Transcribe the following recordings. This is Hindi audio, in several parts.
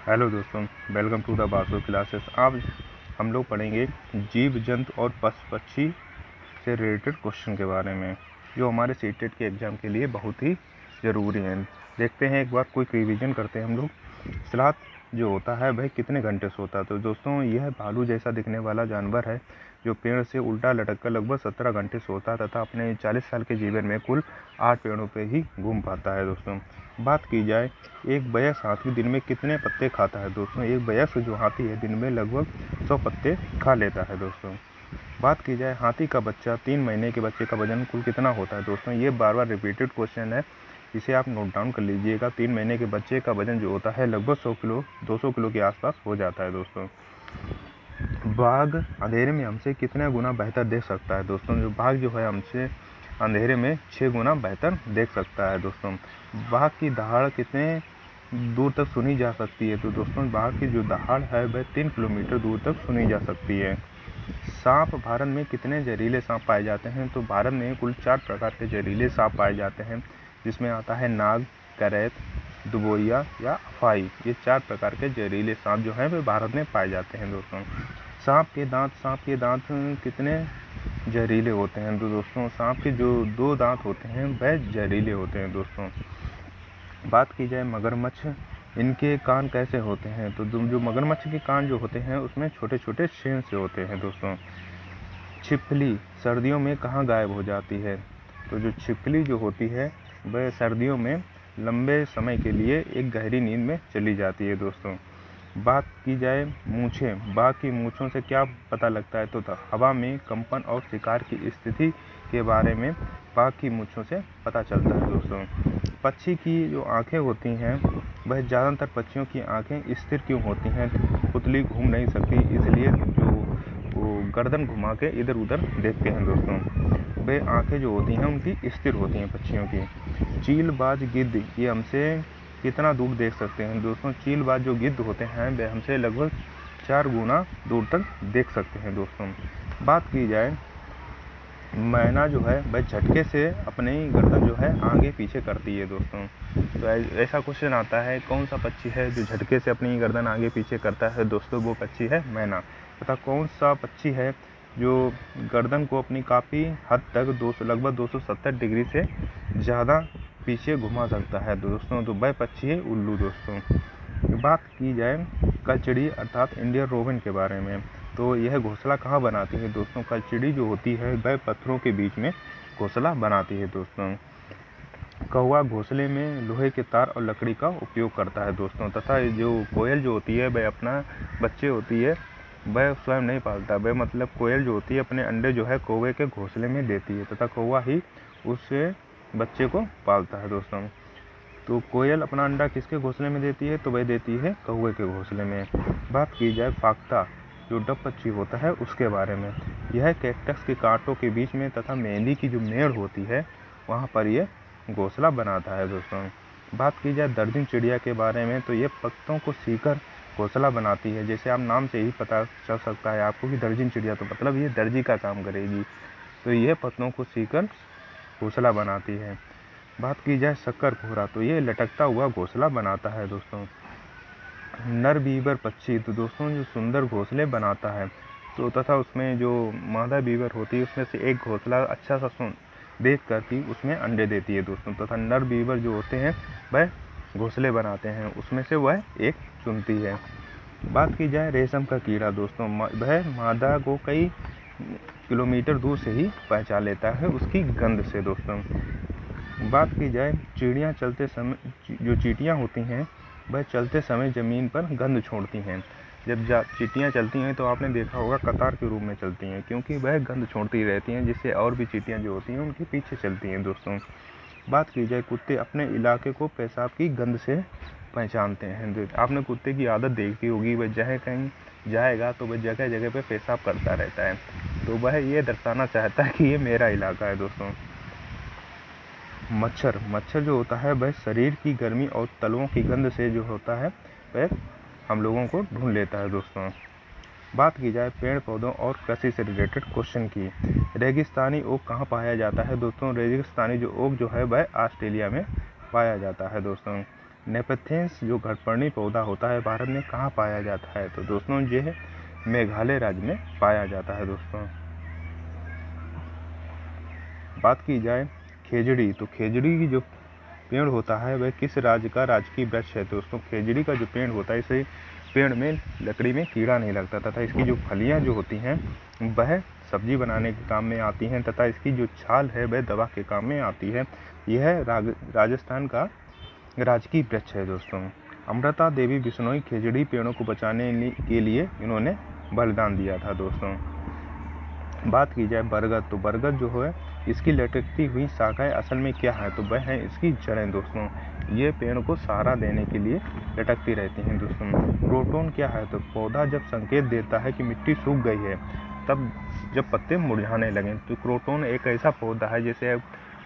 हेलो दोस्तों, welcome to the Basu classes. आज हम लोग पढ़ेंगे जीव जंतु और पशु पक्षी से रिलेटेड क्वेश्चन के बारे में, जो हमारे सीटेट के एग्ज़ाम के लिए बहुत ही ज़रूरी हैं। देखते हैं, एक बार क्विक रिवीजन करते हैं हम लोग। सलाद जो होता है वह कितने घंटे सोता है? तो दोस्तों, यह भालू जैसा दिखने वाला जानवर है जो पेड़ से उल्टा लटक कर लगभग 17 घंटे सोता तथा अपने 40 साल के जीवन में कुल 8 पेड़ों पर ही घूम पाता है। दोस्तों, बात की जाए एक वयस्क हाथी दिन में कितने पत्ते खाता है? दोस्तों, एक वयस्क जो हाथी है दिन में लगभग 100 पत्ते खा लेता है। दोस्तों, बात की जाए हाथी का बच्चा 3 महीने के बच्चे का वजन कुल कितना होता है? दोस्तों, ये बार बार रिपीटेड क्वेश्चन है, इसे आप नोट डाउन कर लीजिएगा। 3 महीने के बच्चे का वजन जो होता है लगभग 100 किलो 200 किलो के आसपास हो जाता है। दोस्तों, बाघ अंधेरे में हमसे कितने गुना बेहतर देख सकता है? दोस्तों, जो बाघ जो है हमसे अंधेरे में 6 गुना बेहतर देख सकता है। दोस्तों, बाघ की दहाड़ कितने दूर तक सुनी जा सकती है? तो दोस्तों, बाघ की जो दहाड़ है वह 3 किलोमीटर दूर तक सुनी जा सकती है। सांप भारत में कितने जहरीले सांप पाए जाते हैं? तो भारत में कुल 4 प्रकार के जहरीले सांप पाए जाते हैं, जिसमें आता है नाग, करैत, दुबोरिया या अफाई। ये 4 प्रकार के जहरीले सांप जो हैं वे भारत में पाए जाते हैं। दोस्तों, सांप के दांत कितने जहरीले होते हैं? तो दोस्तों, सांप के जो 2 दांत होते हैं वह जहरीले होते हैं। दोस्तों, बात की जाए मगरमच्छ, इनके कान कैसे होते हैं? तो जो मगरमच्छ के कान जो होते हैं उसमें छोटे छोटे छेद से होते हैं। दोस्तों, छिपकली सर्दियों में कहाँ गायब हो जाती है? तो जो छिपकली जो होती है वह सर्दियों में लंबे समय के लिए एक गहरी नींद में चली जाती है। दोस्तों, बात की जाए मूंछें, बाघ की मूंछों से क्या पता लगता है? तो हवा में कंपन और शिकार की स्थिति के बारे में बाघ की मूंछों से पता चलता है। दोस्तों, पक्षी की जो आंखें होती हैं वह ज़्यादातर पक्षियों की आंखें स्थिर क्यों होती हैं? पुतली घूम नहीं सकती, इसलिए जो वो गर्दन घुमा के इधर उधर देखते हैं। दोस्तों, वे आंखें जो होती हैं उनकी स्थिर होती हैं पक्षियों की। चीलबाज गिद्ध ये हमसे कितना दूर देख सकते हैं? दोस्तों, चीलबाज जो गिद्ध होते हैं वे हमसे लगभग 4 गुना दूर तक देख सकते हैं। दोस्तों, बात की जाए मैना जो है वह झटके से अपनी गर्दन जो है आगे पीछे करती है। दोस्तों, तो ऐसा क्वेश्चन आता है, कौन सा पक्षी है जो झटके से अपनी गर्दन आगे पीछे करता है? दोस्तों, वो पक्षी है मैना। तथा कौन सा पक्षी है जो गर्दन को अपनी काफ़ी हद तक लगभग 270 डिग्री से ज़्यादा पीछे घुमा सकता है? दोस्तों, तो वह पक्षी है उल्लू। दोस्तों, बात की जाए कलचड़ी अर्थात इंडियन रोवन के बारे में, तो यह घोंसला कहाँ बनाती है? दोस्तों, कलचड़ी जो होती है वह पत्थरों के बीच में घोंसला बनाती है। दोस्तों, कौवा घोंसले में लोहे के तार और लकड़ी का उपयोग करता है। दोस्तों, तथा जो कोयल जो होती है वह अपना बच्चे होती है वह स्वयं नहीं पालता, वह मतलब कोयल जो होती है अपने अंडे जो है कौवे के घोंसले में देती है तथा कौवा ही उससे बच्चे को पालता है। दोस्तों, तो कोयल अपना अंडा किसके घोंसले में देती है? तो वह देती है कौवे के घोंसले में। बात की जाए फाख्ता जो डब पक्षी होता है उसके बारे में, यह कैक्टस के कांटों के बीच में तथा मेहंदी की जो मेड़ होती है वहाँ पर यह घोंसला बनाता है। दोस्तों, बात की जाए दर्जन चिड़िया के बारे में, तो ये पत्तों को सीकर घोंसला बनाती है। जैसे आप नाम से ही पता चल सकता है आपको कि दर्जन चिड़िया, तो मतलब ये दर्जी का काम करेगी। तो यह पत्तों को सीकर घोंसला बनाती है। बात की जाए शक्कर घोड़ा, तो ये लटकता हुआ घोंसला बनाता है। दोस्तों, नर बीवर पक्षी, तो दोस्तों जो सुंदर घोंसले बनाता है, तो तथा उसमें जो मादा बीवर होती है उसमें से एक घोंसला अच्छा सा देख कर ही उसमें अंडे देती है। दोस्तों, तथा नर बीवर जो होते हैं वह घोंसले बनाते हैं, उसमें से वह एक चुनती है। बात की जाए रेशम का कीड़ा, दोस्तों वह मादा को कई किलोमीटर दूर से ही पहचान लेता है उसकी गंध से। दोस्तों, बात की जाए चिड़ियाँ चलते समय जो चींटियाँ होती हैं वह चलते समय ज़मीन पर गंध छोड़ती हैं। जब चींटियाँ चलती हैं तो आपने देखा होगा कतार के रूप में चलती हैं, क्योंकि वह गंध छोड़ती रहती हैं, जिससे और भी चींटियाँ जो होती हैं उनके पीछे चलती हैं। दोस्तों, बात की जाए कुत्ते अपने इलाके को पेशाब की गंध से पहचानते हैं। आपने कुत्ते की आदत देखी होगी, वह जहाँ कहीं जाएगा तो वह जगह जगह पे पेशाब करता रहता है, तो वह ये दर्शाना चाहता है कि ये मेरा इलाका है। दोस्तों, मच्छर जो होता है वह शरीर की गर्मी और तलवों की गंध से जो होता है वह हम लोगों को ढूंढ लेता है। दोस्तों, बात की जाए पेड़ पौधों और कृषि से रिलेटेड क्वेश्चन की, रेगिस्तानी ओक कहाँ पाया जाता है? दोस्तों, रेगिस्तानी जो ओक जो है वह ऑस्ट्रेलिया में पाया जाता है। दोस्तों, नेपथेंस जो घटपर्णी पौधा होता है भारत में कहाँ पाया जाता है? तो दोस्तों ये है मेघालय राज्य में पाया जाता है दोस्तों। बात की जाए खेजड़ी, तो खेजड़ी की जो पेड़ होता है वह किस राज्य का राजकीय वृक्ष है? दोस्तों खेजड़ी का जो पेड़ होता है, इसे पेड़ में लकड़ी में कीड़ा नहीं लगता तथा इसकी जो फलियां जो होती हैं वह सब्जी बनाने के काम में आती हैं तथा इसकी जो छाल है वह दवा के काम में आती है। यह राजस्थान का राजकीय वृक्ष है दोस्तों। अमृता देवी बिश्नोई खेजड़ी पेड़ों को बचाने के लिए इन्होंने बलिदान दिया था दोस्तों। बात की जाए बरगद, तो बरगद जो है इसकी लटकती हुई शाखाएं असल में क्या है? तो वह है इसकी जड़ें दोस्तों। ये पेड़ को सहारा देने के लिए लटकती रहती हैं दोस्तों। क्रोटोन क्या है? तो पौधा जब संकेत देता है कि मिट्टी सूख गई है तब जब पत्ते मुरझाने लगें। तो क्रोटोन एक ऐसा पौधा है जैसे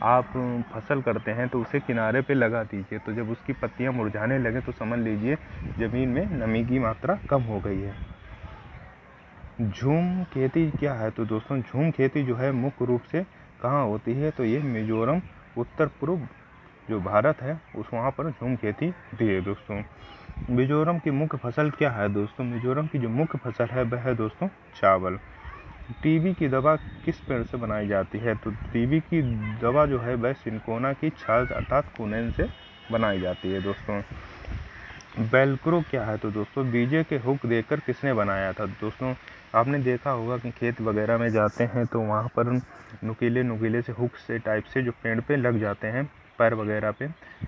आप फसल करते हैं तो उसे किनारे पे लगा दीजिए, तो जब उसकी पत्तियां मुरझाने लगें तो समझ लीजिए ज़मीन में नमी की मात्रा कम हो गई है। झूम खेती क्या है? तो दोस्तों झूम खेती जो है मुख्य रूप से कहाँ होती है? तो ये मिजोरम उत्तर पूर्व जो भारत है उस वहाँ पर झूम खेती होती है दोस्तों। मिजोरम की मुख्य फसल क्या है? दोस्तों मिजोरम की जो मुख्य फसल है वह है दोस्तों चावल। टीबी की दवा किस पेड़ से बनाई जाती है? तो टीबी की दवा जो है वह सिनकोना की छाल अर्थात कुनेन से बनाई जाती है दोस्तों। वेलक्रो क्या है? तो दोस्तों डीजे के हुक देखकर किसने बनाया था? दोस्तों आपने देखा होगा कि खेत वगैरह में जाते हैं तो वहाँ पर नुकीले से हुक से टाइप से जो पेड़ पे लग जाते हैं पैर वगैरह पे,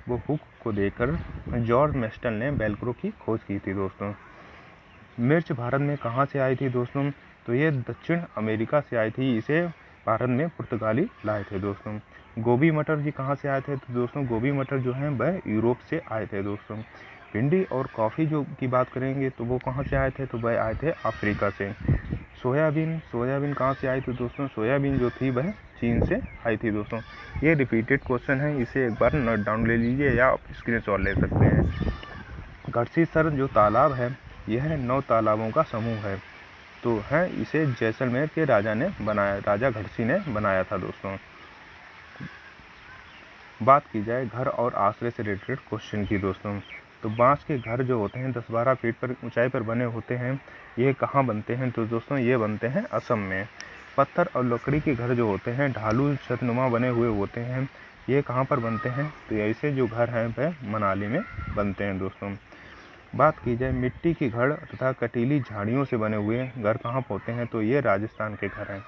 वो हुक को देखकर जॉर्ज मेस्टल ने वेलक्रो की खोज की थी दोस्तों। मिर्च भारत में कहाँ से आई थी दोस्तों? तो ये दक्षिण अमेरिका से आई थी, इसे भारत में पुर्तगाली लाए थे दोस्तों। गोभी मटर जी कहाँ से आए थे? तो दोस्तों गोभी मटर जो हैं वह यूरोप से आए थे दोस्तों। भिंडी और कॉफ़ी जो की बात करेंगे तो वो कहाँ से आए थे? तो वह आए थे अफ्रीका से। सोयाबीन कहाँ से आई? तो दोस्तों सोयाबीन जो थी वह चीन से आई थी दोस्तों। ये रिपीटेड क्वेश्चन है, इसे एक बार नोट डाउन ले लीजिए या आप स्क्रीनशॉट ले सकते हैं। घड़सीसर जो तालाब है यह 9 तालाबों का समूह है, तो है इसे जैसलमेर के राजा ने बनाया, राजा घड़सी ने बनाया था दोस्तों। बात की जाए घर और आश्रय से रिलेटेड क्वेश्चन की दोस्तों, तो बांस के घर जो होते हैं 10-12 फीट पर ऊंचाई पर बने होते हैं, ये कहाँ बनते हैं? तो दोस्तों ये बनते हैं असम में। पत्थर और लकड़ी के घर जो होते हैं ढालू छतनुमा बने हुए होते हैं, ये कहाँ पर बनते हैं? तो ऐसे जो घर हैं वह मनाली में बनते हैं दोस्तों। बात की जाए मिट्टी के घर तथा कटीली झाड़ियों से बने हुए घर कहाँ होते हैं? तो ये राजस्थान के घर हैं।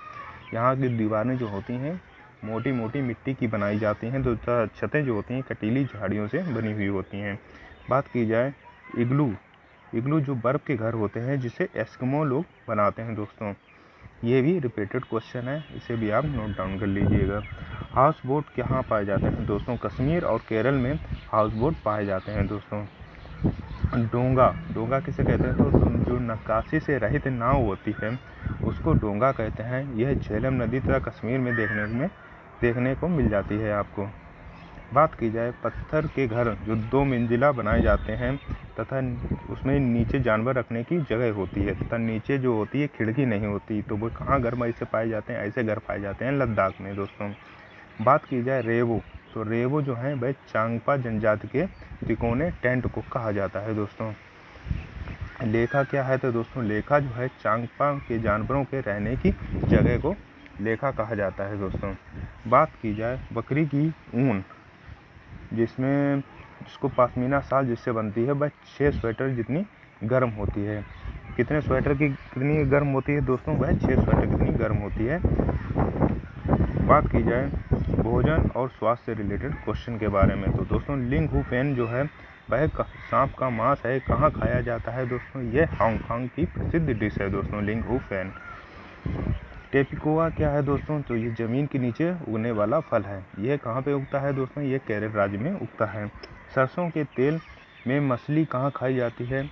यहाँ की दीवारें जो होती हैं मोटी मोटी मिट्टी की बनाई जाती हैं, तो छतें जो होती हैं कटीली झाड़ियों से बनी हुई होती हैं। बात की जाए इग्लू जो बर्फ़ के घर होते हैं जिसे एस्किमो लोग बनाते हैं दोस्तों। ये भी रिपीटेड क्वेश्चन है, इसे भी आप नोट डाउन कर लीजिएगा। हाउस बोट कहाँ पाए जाते हैं? दोस्तों कश्मीर और केरल में हाउस बोट पाए जाते हैं दोस्तों। डोंगा किसे कहते हैं? तो जो नक्काशी से रहित नाव होती है उसको डोंगा कहते हैं। यह झेलम नदी तथा कश्मीर में देखने को मिल जाती है आपको। बात की जाए पत्थर के घर जो 2 मंजिला बनाए जाते हैं तथा उसमें नीचे जानवर रखने की जगह होती है तथा नीचे जो होती है खिड़की नहीं होती, तो वो कहाँ घर में ऐसे पाए जाते हैं? ऐसे घर पाए जाते हैं लद्दाख में दोस्तों। बात की जाए रेवो, तो रेवो जो है वह चांगपा जनजाति के तिकोने टेंट को कहा जाता है दोस्तों। लेखा क्या है? तो दोस्तों लेखा जो है चांगपा के जानवरों के रहने की जगह को लेखा कहा जाता है दोस्तों। बात की जाए बकरी की ऊन जिसको पश्मीना शाल जिससे बनती है वह 6 स्वेटर जितनी गर्म होती है। कितने स्वेटर की कितनी गर्म होती है दोस्तों? वह 6 स्वेटर कितनी गर्म होती है। बात की जाए भोजन और स्वास्थ्य से रिलेटेड क्वेश्चन के बारे में, तो दोस्तों लिंगहुफेन जो है वह सांप का मांस है, कहाँ खाया जाता है दोस्तों? यह हांगकांग की प्रसिद्ध डिश है दोस्तों लिंगहुफेन। टेपिकोआ क्या है दोस्तों? तो ये ज़मीन के नीचे उगने वाला फल है। यह कहाँ पे उगता है दोस्तों? ये केरल राज्य में उगता है। सरसों के तेल में मछली कहाँ खाई जाती है?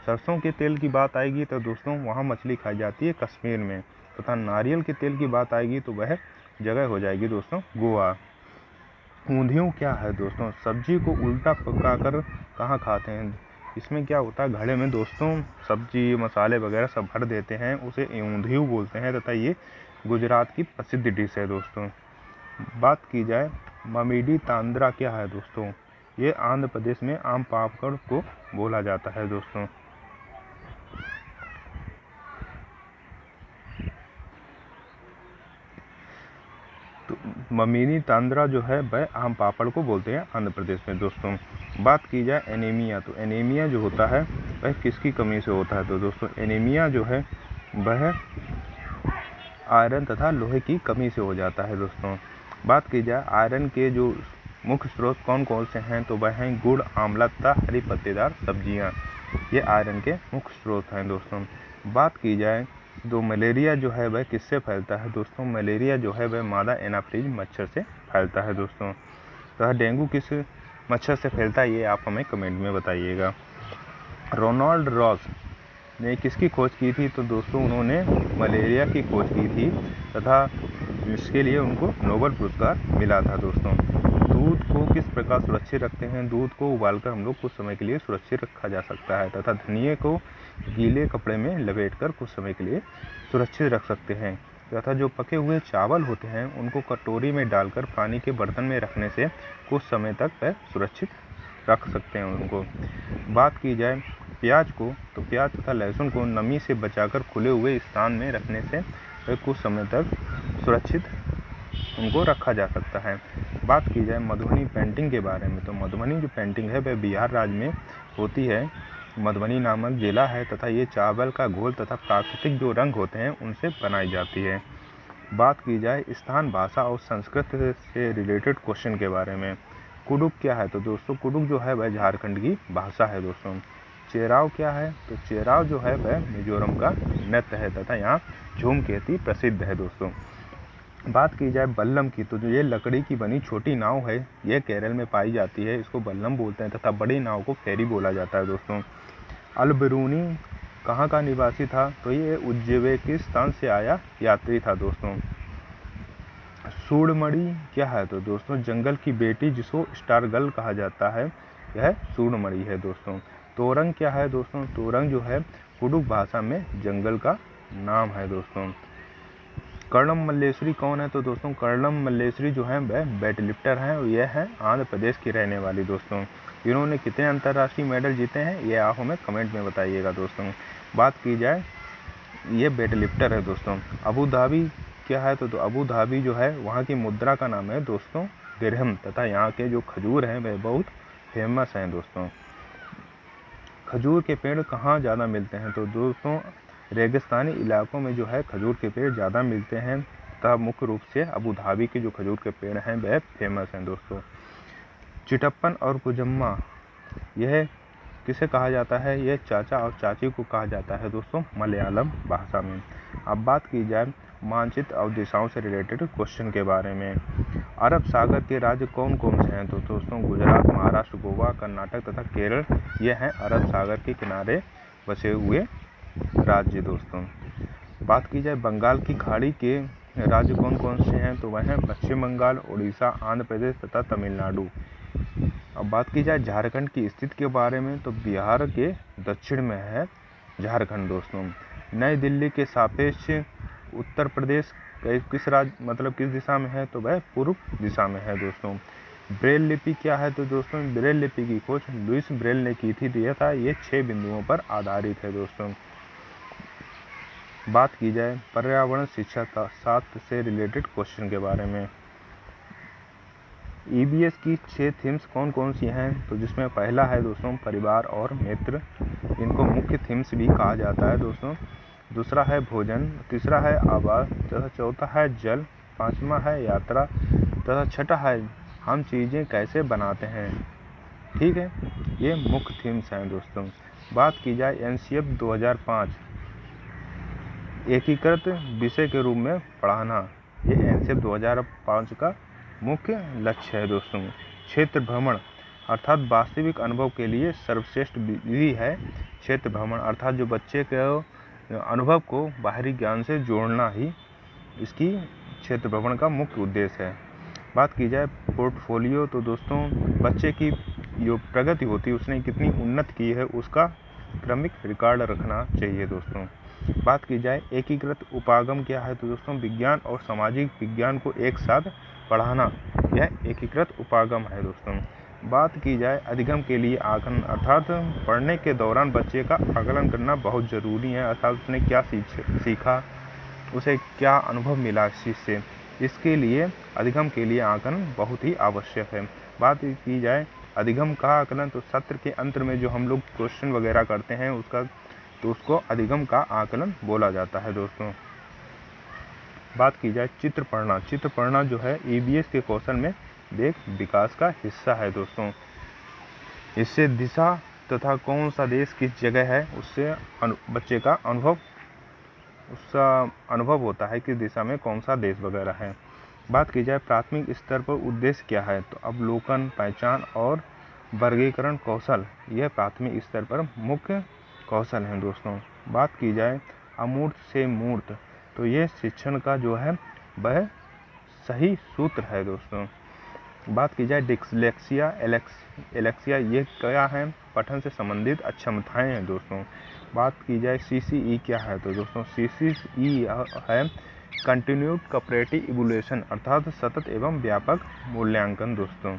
सरसों के तेल की बात आएगी तो दोस्तों वहाँ मछली खाई जाती है कश्मीर में, तथा नारियल के तेल की बात आएगी तो वह जगह हो जाएगी दोस्तों गोवा। ऊंधियों क्या है दोस्तों? सब्जी को उल्टा पकाकर कहाँ खाते हैं? इसमें क्या होता है घड़े में दोस्तों सब्जी मसाले वगैरह सब भर देते हैं, उसे ऊंधियू बोलते हैं तथा ये गुजरात की प्रसिद्ध डिश है दोस्तों। बात की जाए ममीडी तांद्रा क्या है दोस्तों? ये आंध्र प्रदेश में आम पापड़ को बोला जाता है दोस्तों। तो ममीनी तांद्रा जो है वह आम पापड़ को बोलते हैं आंध्र प्रदेश में दोस्तों। बात की जाए एनीमिया, तो एनीमिया जो होता है वह किसकी कमी से होता है? तो दोस्तों एनीमिया जो है वह आयरन तथा लोहे की कमी से हो जाता है दोस्तों। बात की जाए आयरन के जो मुख्य स्रोत कौन कौन से हैं? तो वह हैं गुड़, आंवला तथा हरी पत्तेदार सब्जियां। ये आयरन के मुख्य स्रोत हैं दोस्तों। बात की जाए तो मलेरिया जो है वह किससे फैलता है? दोस्तों मलेरिया जो है वह मादा एनाफ्रीज मच्छर से फैलता है दोस्तों। तो डेंगू किस मच्छर से फैलता है, ये आप हमें कमेंट में बताइएगा। रोनाल्ड रॉस ने किसकी खोज की थी? तो दोस्तों उन्होंने मलेरिया की खोज की थी तथा इसके लिए उनको नोबेल पुरस्कार मिला था दोस्तों। दूध को किस प्रकार सुरक्षित रखते हैं? दूध को उबालकर हम लोग कुछ समय के लिए सुरक्षित रखा जा सकता है तथा धनिये को गीले कपड़े में लपेटकर कुछ समय के लिए सुरक्षित रख सकते हैं तथा जो पके हुए चावल होते हैं उनको कटोरी में डालकर पानी के बर्तन में रखने से कुछ समय तक वह सुरक्षित रख सकते हैं उनको। बात की जाए प्याज को, तो प्याज तथा लहसुन को नमी से बचाकर खुले हुए स्थान में रखने से वह कुछ समय तक सुरक्षित उनको रखा जा सकता है। बात की जाए मधुबनी पेंटिंग के बारे में, तो मधुबनी जो पेंटिंग है वह बिहार राज्य में होती है। मधुबनी नामक जिला है तथा ये चावल का घोल तथा प्राकृतिक जो रंग होते हैं उनसे बनाई जाती है। बात की जाए स्थान, भाषा और संस्कृत से रिलेटेड क्वेश्चन के बारे में, कुडुक क्या है? तो दोस्तों कुडुक जो है वह झारखंड की भाषा है दोस्तों। चेराव क्या है? तो चेराव जो है वह मिजोरम का नृत्य है तथा यहाँ झूम खेती प्रसिद्ध है दोस्तों। बात की जाए बल्लम की, तो जो ये लकड़ी की बनी छोटी नाव है ये केरल में पाई जाती है, इसको बल्लम बोलते हैं तथा बड़ी नाव को फेरी बोला जाता है दोस्तों। अल-बिरूनी कहाँ का निवासी था? तो ये उज्बेकिस्तान से आया यात्री था दोस्तों। सूर्यमणि क्या है? तो दोस्तों जंगल की बेटी जिसको स्टार गर्ल कहा जाता है यह सूर्यमणि है दोस्तों। तोरंग क्या है? दोस्तों तोरंग जो है कुडुक भाषा में जंगल का नाम है दोस्तों। कर्णम मल्लेश्वरी कौन है? तो दोस्तों कर्णम मल्लेश्वरी जो है वह वेट लिफ्टर हैं और यह है आंध्र प्रदेश की रहने वाली दोस्तों। इन्होंने कितने अंतर्राष्ट्रीय मेडल जीते हैं ये आप हमें कमेंट में बताइएगा दोस्तों। बात की जाए ये वेट लिफ्टर है दोस्तों। अबू धाबी क्या है? तो अबू धाबी जो है वहाँ की मुद्रा का नाम है दोस्तों दिरहम तथा यहाँ के जो खजूर हैं वह बहुत फेमस हैं दोस्तों। खजूर के पेड़ कहाँ ज़्यादा मिलते हैं? तो दोस्तों रेगिस्तानी इलाकों में जो है खजूर के पेड़ ज़्यादा मिलते हैं तथा मुख्य रूप से अबू धाबी के जो खजूर के पेड़ हैं वह फेमस हैं दोस्तों। चिटप्पन और कुजम्मा यह किसे कहा जाता है? यह चाचा और चाची को कहा जाता है दोस्तों मलयालम भाषा में। अब बात की जाए मानचित्र और दिशाओं से रिलेटेड क्वेश्चन के बारे में, अरब सागर के राज्य कौन कौन से हैं? तो दोस्तों गुजरात, महाराष्ट्र, गोवा, कर्नाटक तथा केरल ये हैं अरब सागर के किनारे बसे हुए राज्य दोस्तों। बात की जाए बंगाल की खाड़ी के राज्य कौन कौन से हैं? तो वह हैं पश्चिम बंगाल, उड़ीसा, आंध्र प्रदेश तथा तमिलनाडु। अब बात की जाए झारखंड की स्थिति के बारे में, तो बिहार के दक्षिण में है झारखंड दोस्तों। नई दिल्ली के सापेक्ष उत्तर प्रदेश किस राज्य किस दिशा में है? तो वह पूर्व दिशा में है दोस्तों। ब्रेल लिपि क्या है? तो दोस्तों ब्रेल लिपि की खोज लुइस ब्रेल ने की थी, दिया था ये 6 बिंदुओं पर आधारित है दोस्तों। बात की जाए पर्यावरण शिक्षा शास्त्र से रिलेटेड क्वेश्चन के बारे में, ईबीएस की 6 थीम्स कौन कौन सी हैं? तो जिसमें पहला है दोस्तों परिवार और मित्र, इनको मुख्य थीम्स भी कहा जाता है दोस्तों। दूसरा है भोजन, तीसरा है आवास तथा चौथा है जल, पांचवा है यात्रा तथा छठा है हम चीज़ें कैसे बनाते हैं। ठीक है, ये मुख्य थीम्स हैं दोस्तों। बात की जाए एनसीएफ 2005 एकीकृत विषय के रूप में पढ़ाना, ये एनसीएफ 2005 का मुख्य लक्ष्य है दोस्तों। क्षेत्र भ्रमण अर्थात वास्तविक अनुभव के लिए सर्वश्रेष्ठ विधि है क्षेत्र भ्रमण, अर्थात जो बच्चे के अनुभव को बाहरी ज्ञान से जोड़ना ही इसकी क्षेत्र भ्रमण का मुख्य उद्देश्य है। बात की जाए पोर्टफोलियो, तो दोस्तों बच्चे की जो प्रगति होती है उसने कितनी उन्नति की है उसका क्रमिक रिकॉर्ड रखना चाहिए दोस्तों। बात की जाए एकीकृत उपागम क्या है? तो दोस्तों विज्ञान और सामाजिक विज्ञान को एक साथ पढ़ाना, यह एकीकृत उपागम है दोस्तों। बात की जाए अधिगम के लिए आकलन, अर्थात पढ़ने के दौरान बच्चे का आकलन करना बहुत ज़रूरी है, अर्थात उसने क्या सीखा, उसे क्या अनुभव मिला इस चीज़ से, इसके लिए अधिगम के लिए आकलन बहुत ही आवश्यक है। बात की जाए अधिगम का आकलन, तो सत्र के अंत में जो हम लोग क्वेश्चन वगैरह करते हैं उसको अधिगम का आकलन बोला जाता है दोस्तों। बात की जाए चित्र पढ़ना जो है EVS के कौशल में एक विकास का हिस्सा है दोस्तों। इससे दिशा तथा कौन सा देश किस जगह है उससे बच्चे का अनुभव होता है कि दिशा में कौन सा देश वगैरह है। बात की जाए प्राथमिक स्तर पर उद्देश्य क्या है, तो अवलोकन, पहचान और वर्गीकरण कौशल यह प्राथमिक स्तर पर मुख्य कौशल हैं दोस्तों। बात की जाए अमूर्त से मूर्त, तो ये शिक्षण का जो है वह सही सूत्र है दोस्तों। बात की जाए डिस्लेक्सिया, एलेक्सिया ये क्या है, पठन से संबंधित अक्षमताएं हैं दोस्तों। बात की जाए CCE क्या है, तो दोस्तों CCE है कंटिन्यूड कॉपरेटिव इवोल्यूशन, अर्थात सतत एवं व्यापक मूल्यांकन दोस्तों।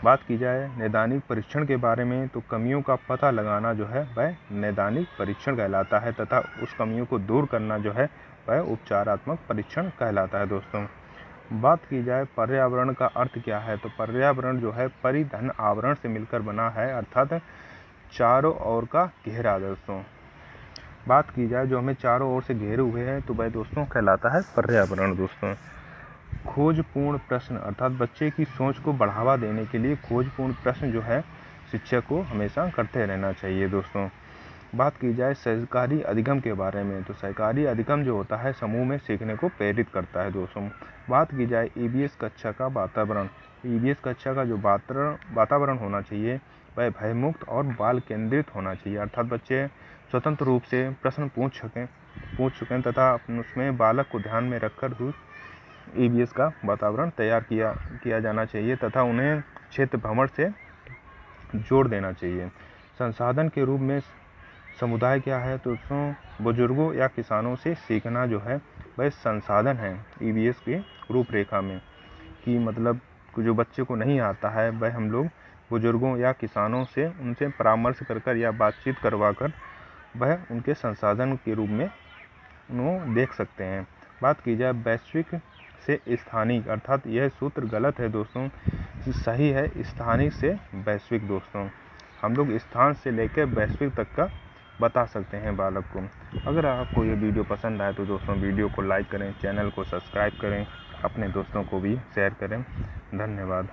बात की जाए नैदानिक परीक्षण के बारे में, तो कमियों का पता लगाना जो है वह नैदानिक परीक्षण कहलाता है तथा उस कमियों को दूर करना जो है वह उपचारात्मक परीक्षण कहलाता है दोस्तों। बात की जाए पर्यावरण का अर्थ क्या है, तो पर्यावरण जो है परिधन आवरण से मिलकर बना है, अर्थात चारों ओर का घेरा दोस्तों। बात की जाए जो हमें चारों ओर से घेरे हुए हैं तो वह दोस्तों कहलाता है पर्यावरण दोस्तों। खोजपूर्ण प्रश्न, अर्थात बच्चे की सोच को बढ़ावा देने के लिए खोजपूर्ण प्रश्न जो है शिक्षक को हमेशा करते रहना चाहिए दोस्तों। बात की जाए सहकारी अधिगम के बारे में, तो सहकारी अधिगम जो होता है समूह में सीखने को प्रेरित करता है दोस्तों। बात की जाए EVS कक्षा का वातावरण, EVS कक्षा का जो वातावरण होना चाहिए वह भयमुक्त और बाल केंद्रित होना चाहिए, अर्थात बच्चे स्वतंत्र रूप से प्रश्न पूछ सकें तथा उसमें बालक को ध्यान में रखकर EVS का वातावरण तैयार किया जाना चाहिए तथा उन्हें क्षेत्र भ्रमण से जोड़ देना चाहिए। संसाधन के रूप में समुदाय क्या है, तो बुजुर्गों या किसानों से सीखना जो है वह संसाधन है EVS की रूपरेखा में, कि मतलब जो बच्चे को नहीं आता है वह हम लोग बुजुर्गों या किसानों से उनसे परामर्श कर या बातचीत करवा कर वह उनके संसाधन के रूप में उन्हें देख सकते हैं। बात की जाए वैश्विक से स्थानिक, अर्थात यह सूत्र गलत है दोस्तों, सही है स्थानिक से वैश्विक दोस्तों। हम लोग स्थान से लेकर वैश्विक तक का बता सकते हैं बालक को। अगर आपको ये वीडियो पसंद आए तो दोस्तों वीडियो को लाइक करें, चैनल को सब्सक्राइब करें, अपने दोस्तों को भी शेयर करें। धन्यवाद।